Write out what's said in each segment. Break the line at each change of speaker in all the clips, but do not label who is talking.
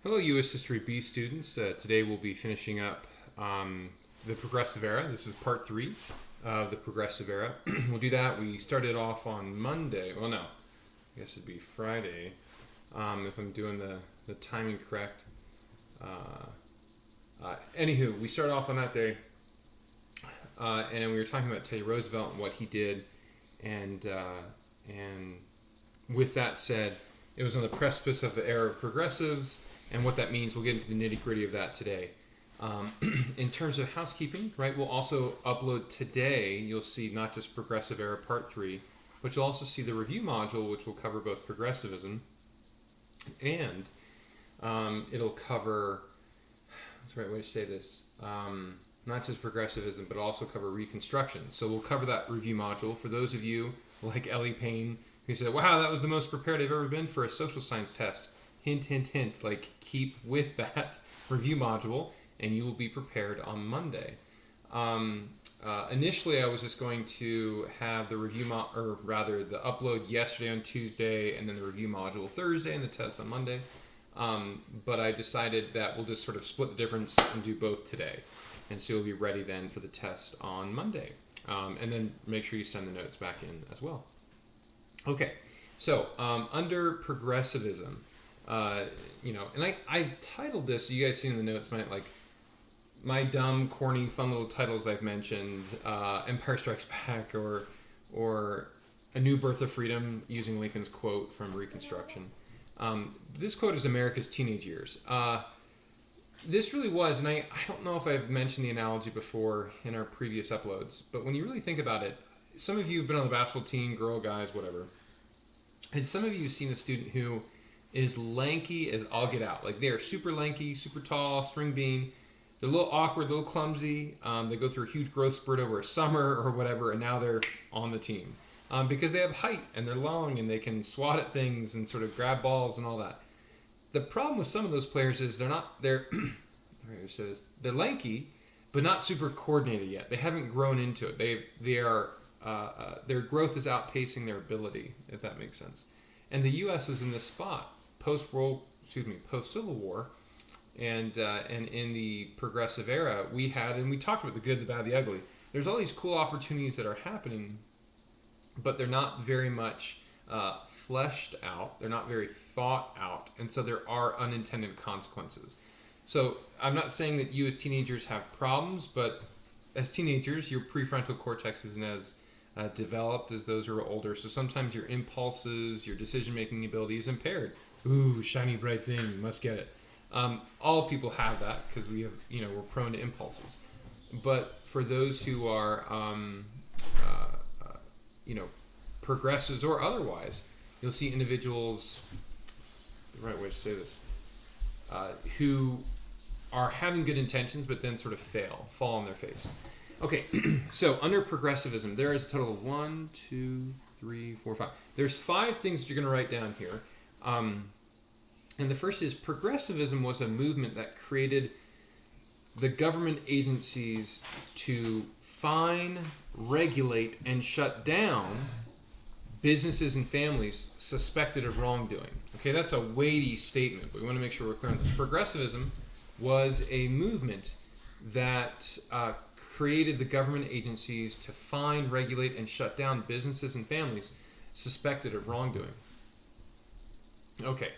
Hello, U.S. History B students. Today we'll be finishing up the Progressive Era. This is part 3 of the Progressive Era. We'll do that. We started off on Monday. Well, no, I guess it'd be Friday if I'm doing the timing correct. Anywho, we started off on that day and we were talking about Teddy Roosevelt and what he did. And with that said, it was on the precipice of the era of progressives. And what that means, we'll get into the nitty-gritty of that today. In terms of housekeeping, right, we'll also upload today, you'll see not just Progressive Era Part 3, but you'll also see the review module, which will cover both progressivism and it'll cover, what's the right way to say this, not just progressivism, but also cover Reconstruction. So we'll cover that review module. For those of you, like Ellie Payne, who said, wow, that was the most prepared I've ever been for a social science test. Hint, hint, hint, like keep with that review module and you will be prepared on Monday. Initially, I was just going to have the the upload yesterday on Tuesday and then the review module Thursday and the test on Monday. But I decided that we'll just sort of split the difference and do both today. And so you'll be ready then for the test on Monday. And then make sure you send the notes back in as well. Okay, so under progressivism, and I titled this, so you guys see in the notes, my dumb, corny, fun little titles I've mentioned, Empire Strikes Back or A New Birth of Freedom, using Lincoln's quote from Reconstruction. This quote is America's teenage years. This really was, and I don't know if I've mentioned the analogy before in our previous uploads, but when you really think about it, some of you have been on the basketball team, girl, guys, whatever, and some of you have seen a student who is lanky as all get out. Like, they are super lanky, super tall, string bean. They're a little awkward, a little clumsy. They go through a huge growth spurt over a summer or whatever, and now they're on the team. Because they have height, and they're long, and they can swat at things and sort of grab balls and all that. The problem with some of those players is they're lanky, but not super coordinated yet. They haven't grown into it. Their growth is outpacing their ability, if that makes sense. And the U.S. is in this spot post-Civil War, and in the progressive era, we talked about the good, the bad, the ugly. There's all these cool opportunities that are happening, but they're not very much fleshed out. They're not very thought out, and so there are unintended consequences. So I'm not saying that you as teenagers have problems, but as teenagers, your prefrontal cortex isn't as developed as those who are older. So sometimes your impulses, your decision-making ability is impaired. Ooh, shiny bright thing, must get it. All people have that because we're prone to impulses. But for those who are, progressives or otherwise, you'll see individuals, the right way to say this, who are having good intentions but then sort of fall on their face. Okay, so under progressivism, there is a total of 1, 2, 3, 4, 5. There's 5 things that you're going to write down here. And the first is progressivism was a movement that created the government agencies to fine, regulate, and shut down businesses and families suspected of wrongdoing. Okay, that's a weighty statement, but we want to make sure we're clear on this. Progressivism was a movement that created the government agencies to fine, regulate, and shut down businesses and families suspected of wrongdoing. Okay,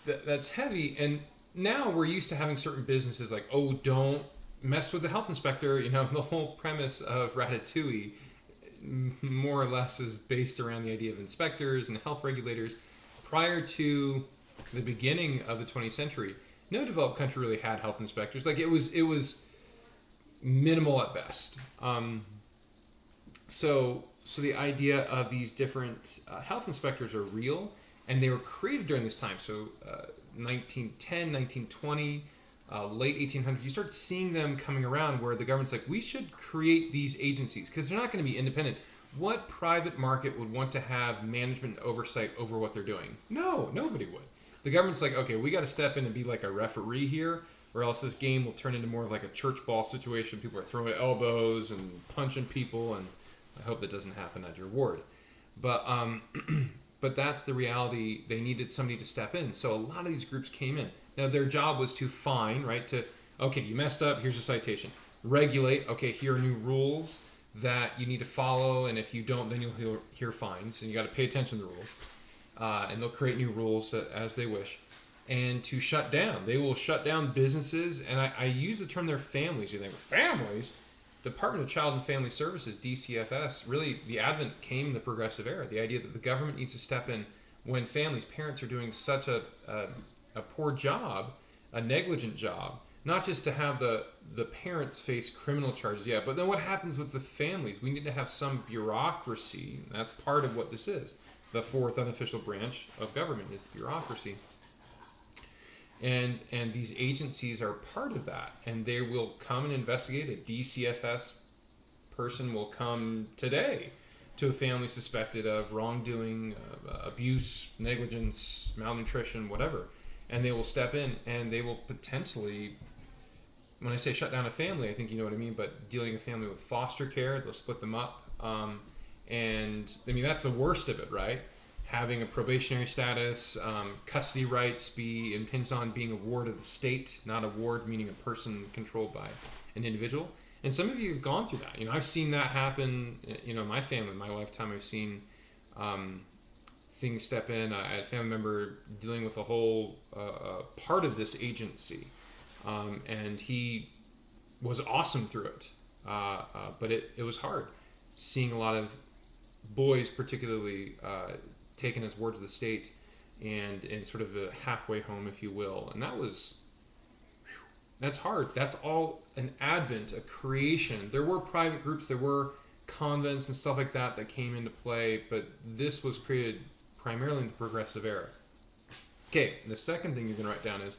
that's heavy, and now we're used to having certain businesses like, oh, don't mess with the health inspector. The whole premise of Ratatouille more or less is based around the idea of inspectors and health regulators. Prior to the beginning of the 20th century, no developed country really had health inspectors. Like, it was minimal at best. So the idea of these different health inspectors are real, and they were created during this time. So 1910, 1920, late 1800s, you start seeing them coming around where the government's like, we should create these agencies because they're not going to be independent. What private market would want to have management oversight over what they're doing? No, nobody would. The government's like, okay, we got to step in and be like a referee here, or else this game will turn into more of like a church ball situation. People are throwing elbows and punching people, and I hope that doesn't happen at your ward. But but that's the reality. They needed somebody to step in. So a lot of these groups came in. Now their job was to fine, right? Okay, you messed up, here's a citation. Regulate, okay, here are new rules that you need to follow, and if you don't, then you'll hear fines, and you got to pay attention to the rules. And they'll create new rules as they wish. And to shut down. They will shut down businesses, and I use the term their families. You think, families? Department of Child and Family Services, DCFS, really the advent came in the progressive era. The idea that the government needs to step in when parents are doing such a poor job, a negligent job, not just to have the parents face criminal charges, yeah, but then what happens with the families? We need to have some bureaucracy. That's part of what this is. The fourth unofficial branch of government is bureaucracy. And these agencies are part of that, and they will come and investigate. A DCFS person will come today to a family suspected of wrongdoing, abuse, negligence, malnutrition, whatever, and they will step in and they will potentially, when I say shut down a family, I think you know what I mean, but dealing a family with foster care, they'll split them up, and I mean that's the worst of it, right? Having a probationary status, custody rights be impinged on being a ward of the state, not a ward meaning a person controlled by an individual. And some of you have gone through that. I've seen that happen. In my family, in my lifetime, I've seen things step in. I had a family member dealing with a whole part of this agency, and he was awesome through it. But it was hard, seeing a lot of boys, particularly, taken as wards of the state and sort of a halfway home, if you will. And that's hard. That's all an advent, a creation. There were private groups, there were convents and stuff like that came into play, but this was created primarily in the progressive era. Okay, the second thing you're going to write down is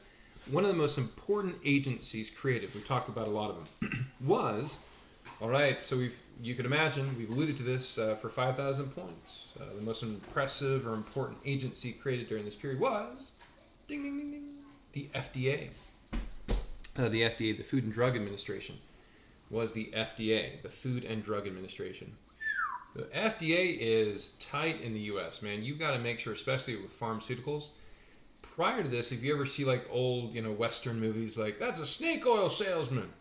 one of the most important agencies created, we've talked about a lot of them, was, all right, so you can imagine, we've alluded to this for 5,000 points. The most impressive or important agency created during this period was, ding, ding, ding, ding, the FDA. The FDA, the Food and Drug Administration, was the FDA, the Food and Drug Administration. The FDA is tight in the U.S., man. You've got to make sure, especially with pharmaceuticals. Prior to this, if you ever see like old, Western movies, like, that's a snake oil salesman.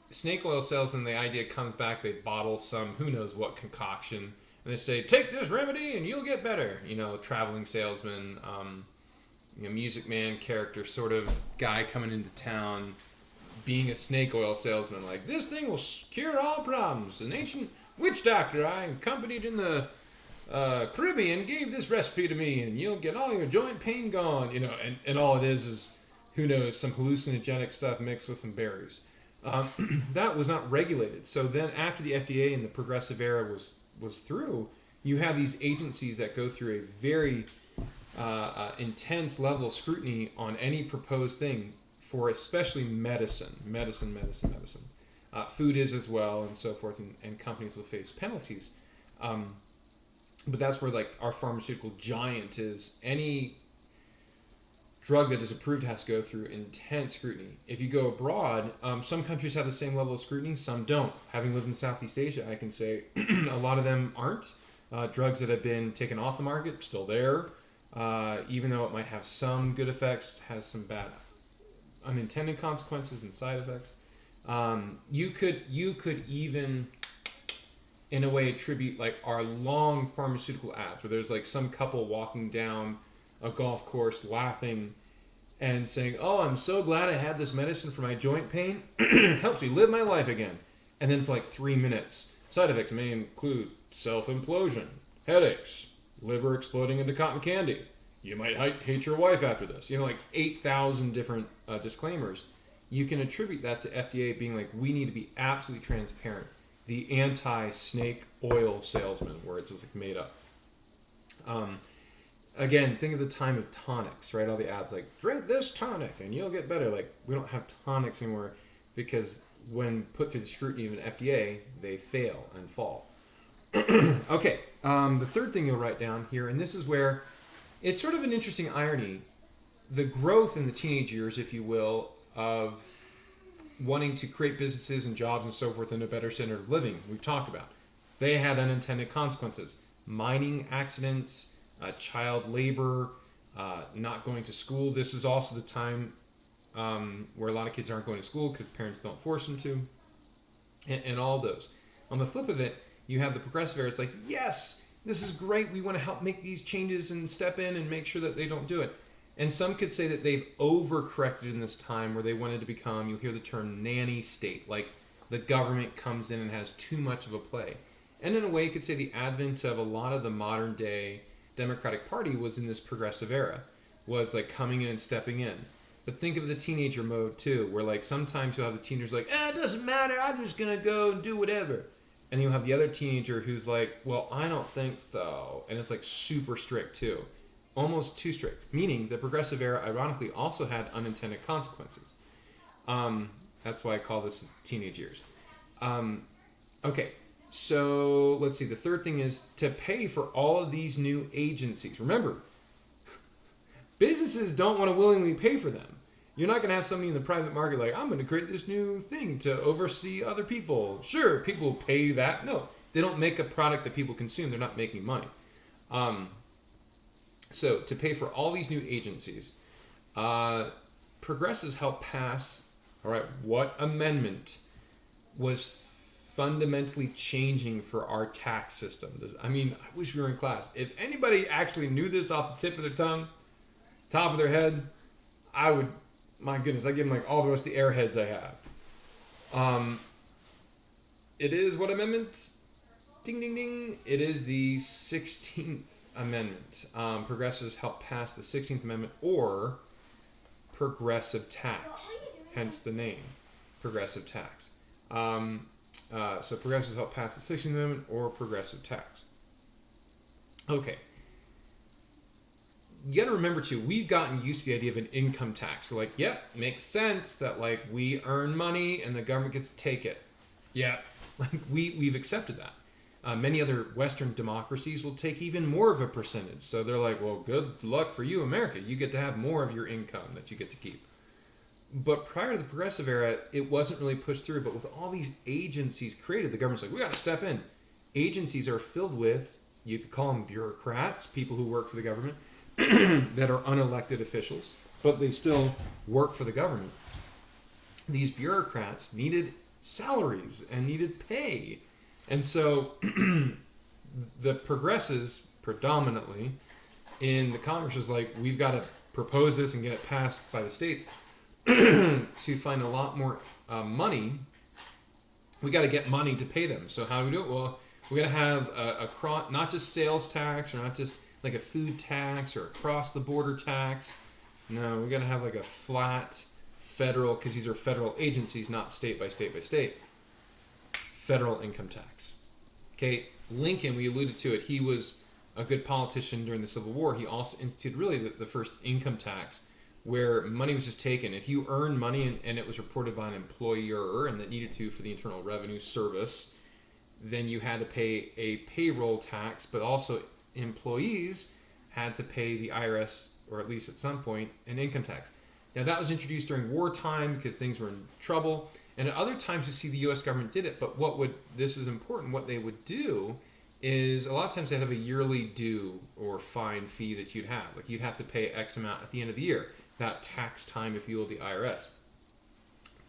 Snake oil salesman, the idea comes back, they bottle some who knows what concoction, and they say, take this remedy and you'll get better. Traveling salesman, Music Man character, sort of guy coming into town, being a snake oil salesman, like, this thing will cure all problems. An ancient witch doctor I accompanied in the Caribbean gave this recipe to me, and you'll get all your joint pain gone. And all it is who knows, some hallucinogenic stuff mixed with some berries. That was not regulated. So then after the FDA and the progressive era was through, you have these agencies that go through a very intense level of scrutiny on any proposed thing for especially medicine. Food is as well, and so forth, and companies will face penalties. But that's where like our pharmaceutical giant is. Any drug that is approved has to go through intense scrutiny. If you go abroad, some countries have the same level of scrutiny, some don't. Having lived in Southeast Asia, I can say a lot of them aren't. Drugs that have been taken off the market, still there. Even though it might have some good effects, has some bad unintended consequences and side effects. You could even, in a way, attribute like our long pharmaceutical ads, where there's like some couple walking down a golf course laughing and saying, oh, I'm so glad I had this medicine for my joint pain. Helps me live my life again. And then for like 3 minutes, side effects may include self-implosion, headaches, liver exploding into cotton candy. You might hate your wife after this. Like 8,000 different disclaimers. You can attribute that to FDA being like, we need to be absolutely transparent. The anti-snake oil salesman, where it's just like made up. Again, think of the time of tonics, right? All the ads like, drink this tonic and you'll get better. Like, we don't have tonics anymore because when put through the scrutiny of an FDA, they fail and fall. Okay, the third thing you'll write down here, and this is where it's sort of an interesting irony, the growth in the teenage years, if you will, of wanting to create businesses and jobs and so forth in a better standard of living, we've talked about. They had unintended consequences. mining accidents, child labor, not going to school. This is also the time where a lot of kids aren't going to school because parents don't force them to, and all those. On the flip of it, you have the progressive era. It's like, yes, this is great. We want to help make these changes and step in and make sure that they don't do it. And some could say that they've overcorrected in this time where they wanted to become, you'll hear the term nanny state, like the government comes in and has too much of a play. And in a way, you could say the advent of a lot of the modern day Democratic Party was in this progressive era, was like coming in and stepping in. But think of the teenager mode too, where like sometimes you'll have the teenagers like, it doesn't matter, I'm just gonna go and do whatever. And you'll have the other teenager who's like, well, I don't think so. And it's like super strict too. Almost too strict. Meaning the progressive era, ironically, also had unintended consequences. That's why I call this teenage years. Okay, so let's see. The third thing is to pay for all of these new agencies. Remember, businesses don't want to willingly pay for them. You're not going to have somebody in the private market like, I'm going to create this new thing to oversee other people. Sure, people will pay that. No, they don't make a product that people consume. They're not making money. So to pay for all these new agencies, progressives helped pass, all right, what amendment was fundamentally changing for our tax system? I wish we were in class. If anybody actually knew this off the tip of their tongue, top of their head, I would, my goodness, I'd give them like all the rest of the airheads I have. It is what amendment? Ding, ding, ding. It is the 16th Amendment. Progressives helped pass the 16th Amendment, or progressive tax, hence the name, progressive tax. So progressives helped pass the 16th Amendment or progressive tax. Okay. You got to remember too, we've gotten used to the idea of an income tax. We're like, yep, makes sense that like we earn money and the government gets to take it. Yeah, like we've accepted that. Many other Western democracies will take even more of a percentage. So they're like, well, good luck for you, America. You get to have more of your income that you get to keep. But prior to the progressive era, it wasn't really pushed through. But with all these agencies created, the government's like, we got to step in. Agencies are filled with, you could call them bureaucrats, people who work for the government, that are unelected officials, but they still work for the government. These bureaucrats needed salaries and needed pay. And so the progressives predominantly in the Congress is like, we've got to propose this and get it passed by the states to find a lot more money. We got to get money to pay them. So how do we do it? Well, we got to have not just sales tax, or not just like a food tax or across the border tax. No, we got to have like a flat federal, because these are federal agencies, not state by state by state. Federal income tax. Okay, Lincoln, we alluded to it, he was a good politician during the Civil War. He also instituted really the first income tax, where money was just taken. If you earned money and it was reported by an employer and that needed to for the Internal Revenue Service, then you had to pay a payroll tax, but also employees had to pay the IRS, or at least at some point, an income tax. Now that was introduced during wartime because things were in trouble. And at other times you see the U.S. government did it, but this is important, what they would do is a lot of times they'd have a yearly due or fine fee that you'd have. Like you'd have to pay X amount at the end of the year, that tax time, if you will, the IRS.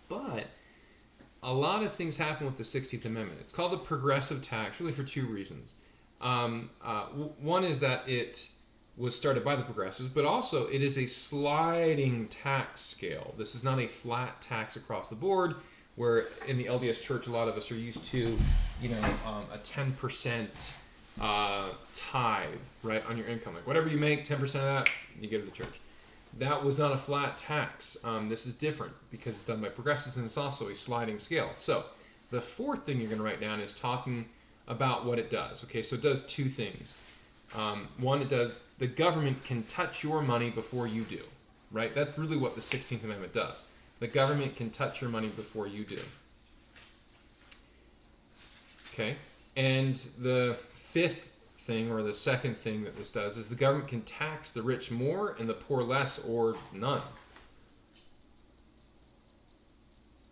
But a lot of things happen with the 16th Amendment. It's called the progressive tax, really for two reasons. One is that it was started by the progressives, but also it is a sliding tax scale. This is not a flat tax across the board, where in the LDS Church, a lot of us are used to, a 10% tithe, right, on your income. Like whatever you make, 10% of that, you give to the church. That was not a flat tax. This is different because it's done by progressives, and it's also a sliding scale. So the fourth thing you're going to write down is talking about what it does. Okay, so it does two things. One, the government can touch your money before you do, right? That's really what the 16th Amendment does. The government can touch your money before you do. Okay, and the fifth thing, or the second thing that this does, is the government can tax the rich more and the poor less, or none.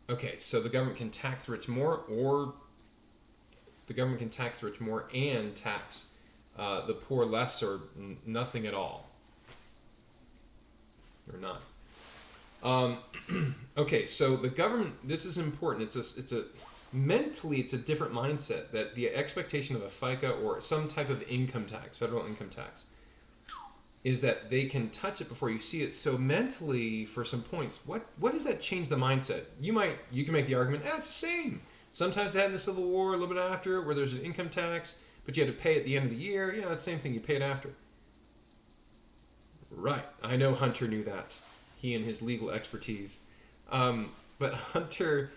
Okay, so the government can tax the rich more, or the government can tax the rich more and tax the poor less or nothing at all, or none. Okay, so the government. This is important. Mentally, it's a different mindset that the expectation of a FICA or some type of income tax, federal income tax, is that they can touch it before you see it. So mentally, for some points, what does that change the mindset? You can make the argument, it's the same. Sometimes they had the Civil War a little bit after, where there's an income tax, but you had to pay at the end of the year. It's the same thing. You pay it after. Right. I know Hunter knew that. He and his legal expertise. But Hunter,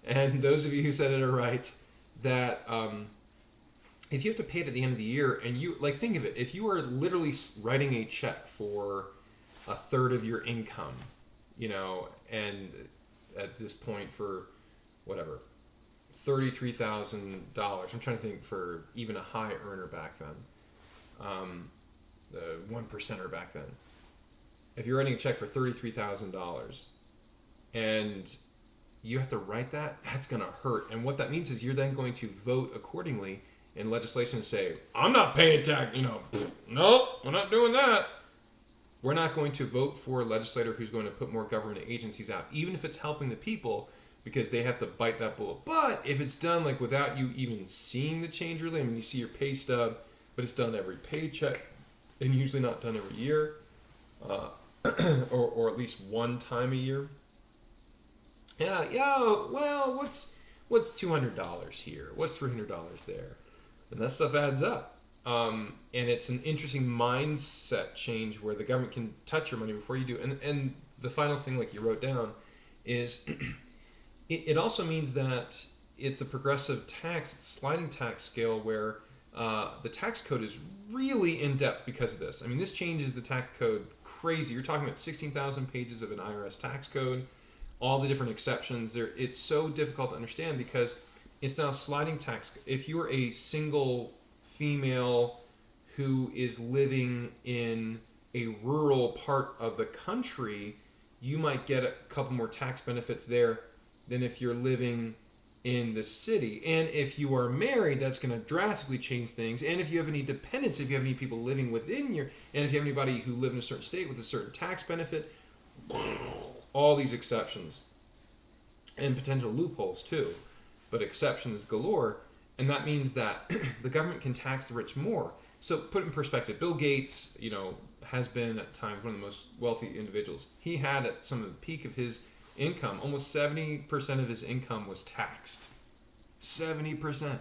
and those of you who said it are right, that if you have to pay it at the end of the year, and you, think of it, if you are literally writing a check for a third of your income, and at this point for whatever, $33,000, I'm trying to think for even a high earner back then, the 1%er back then. If you're writing a check for $33,000 and you have to write that, that's going to hurt. And what that means is you're then going to vote accordingly in legislation and say, I'm not paying tax, no, we're not doing that. We're not going to vote for a legislator who's going to put more government agencies out, even if it's helping the people, because they have to bite that bullet. But if it's done without you even seeing the change really, you see your pay stub, but it's done every paycheck and usually not done every year, or at least one time a year. Well, what's $200 here? What's $300 there? And that stuff adds up. And it's an interesting mindset change where the government can touch your money before you do. And the final thing, you wrote down, is it also means that it's a progressive tax, sliding tax scale where the tax code is really in depth because of this. This changes the tax code crazy. You're talking about 16,000 pages of an IRS tax code, all the different exceptions. It's so difficult to understand because it's now sliding tax. If you're a single female who is living in a rural part of the country, you might get a couple more tax benefits there than if you're living in the city. And if you are married, that's going to drastically change things. And if you have any dependents, if you have any people living within and if you have anybody who live in a certain state with a certain tax benefit, all these exceptions and potential loopholes too, but exceptions galore. And that means that the government can tax the rich more. So put it in perspective, Bill Gates, has been at times one of the most wealthy individuals. He had at some of the peak of his income, almost 70% of his income was taxed. 70%.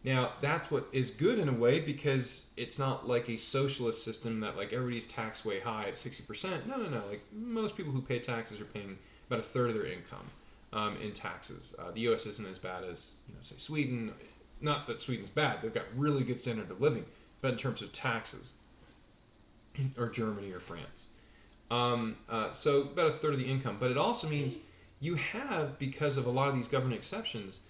Now, that's what is good in a way because it's not like a socialist system that everybody's taxed way high at 60%. No. Most people who pay taxes are paying about a third of their income in taxes. The U.S. isn't as bad as, say, Sweden. Not that Sweden's bad. They've got really good standard of living. But in terms of taxes, or Germany or France. So about a third of the income. But it also means you have, because of a lot of these government exceptions,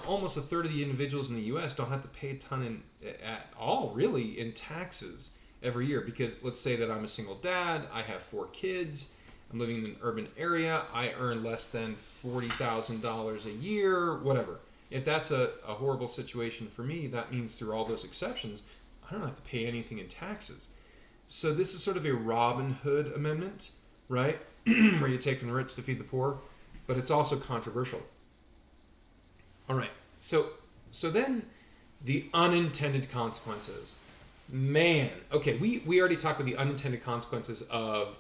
almost a third of the individuals in the U.S. don't have to pay a ton at all, really, in taxes every year. Because let's say that I'm a single dad, I have 4 kids, I'm living in an urban area, I earn less than $40,000 a year, whatever. If that's a horrible situation for me, that means through all those exceptions, I don't have to pay anything in taxes. So this is sort of a Robin Hood amendment, right? Where you take from the rich to feed the poor, but it's also controversial. All right, so then the unintended consequences. Man, okay, we already talked about the unintended consequences of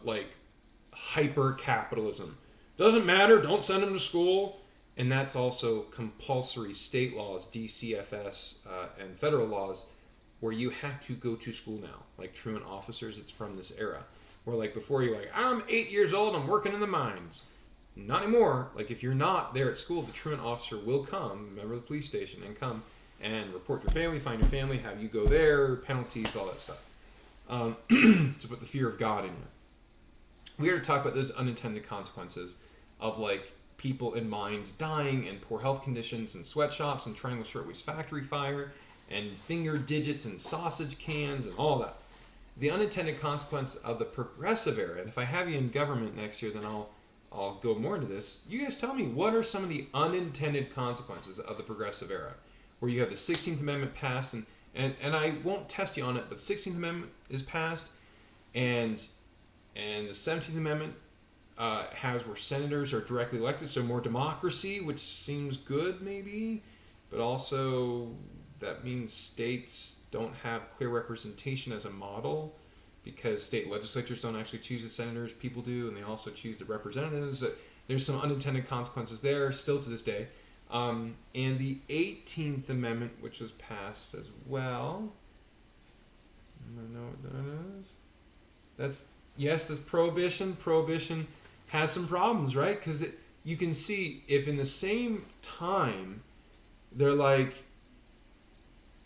hyper-capitalism. Doesn't matter, don't send them to school. And that's also compulsory state laws, DCFS, and federal laws, where you have to go to school now. Like truant officers, it's from this era. Where before you're I'm 8 years old, I'm working in the mines. Not anymore. If you're not there at school, the truant officer will come, remember the police station, and come and report your family, find your family, have you go there, penalties, all that stuff. To put the fear of God in you. We are to talk about those unintended consequences of people in mines dying and poor health conditions and sweatshops and Triangle Shirtwaist Factory fire and finger digits and sausage cans and all that. The unintended consequence of the progressive era, and if I have you in government next year, then I'll go more into this. You guys tell me, what are some of the unintended consequences of the progressive era? Where you have the 16th Amendment passed, and I won't test you on it, but 16th Amendment is passed, and the 17th Amendment has where senators are directly elected, so more democracy, which seems good maybe, but also that means states don't have clear representation as a model, because state legislatures don't actually choose the senators, people do, and they also choose the representatives. There's some unintended consequences there still to this day. And the 18th Amendment, which was passed as well. I don't know what that is. That's Prohibition. Prohibition has some problems, right? Because you can see if in the same time they're like,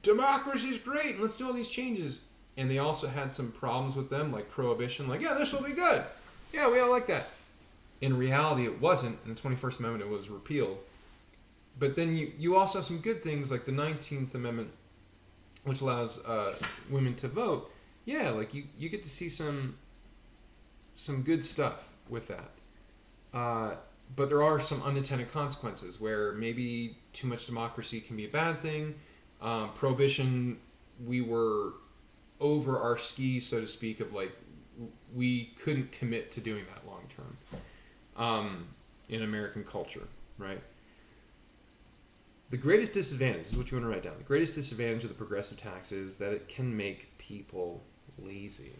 democracy is great, and let's do all these changes. And they also had some problems with them, like Prohibition, like, yeah, this will be good. Yeah, we all like that. In reality, it wasn't. In the 21st Amendment, it was repealed. But then you also have some good things, like the 19th Amendment, which allows women to vote. Yeah, like you get to see some good stuff with that. But there are some unintended consequences where maybe too much democracy can be a bad thing. Prohibition, we were over our skis, so to speak, of like we couldn't commit to doing that long term in American culture, right? The greatest disadvantage, this is what you want to write down, the greatest disadvantage of the progressive tax is that it can make people lazy.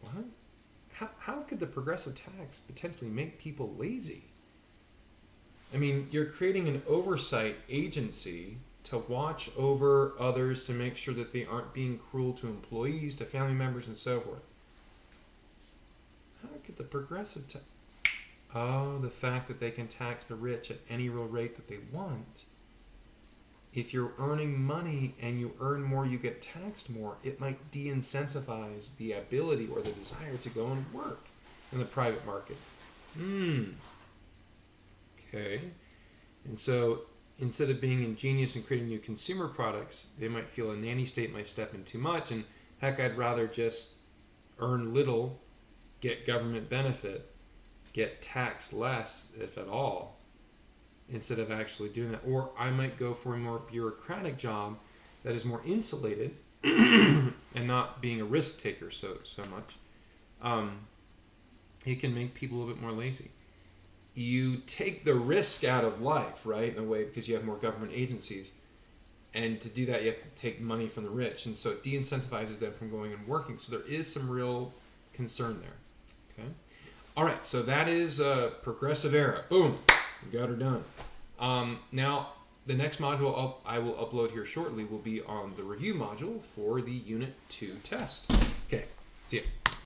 What? How could the progressive tax potentially make people lazy? I mean, you're creating an oversight agency to watch over others, to make sure that they aren't being cruel to employees, to family members, and so forth. How could the progressive tax... Oh, the fact that they can tax the rich at any real rate that they want. If you're earning money and you earn more, you get taxed more, it might de-incentivize the ability or the desire to go and work in the private market. Okay. And so instead of being ingenious and creating new consumer products, they might feel a nanny state might step in too much, and heck, I'd rather just earn little, get government benefit, get taxed less, if at all, instead of actually doing that. Or I might go for a more bureaucratic job that is more insulated and not being a risk taker so much. It can make people a little bit more lazy. You take the risk out of life, right, in a way, because you have more government agencies. And to do that, you have to take money from the rich. And so it de-incentivizes them from going and working. So there is some real concern there. Okay. All right, so that is Progressive Era. Boom. We got her done. Now, the next module I will upload here shortly will be on the review module for the Unit 2 test. Okay, see ya.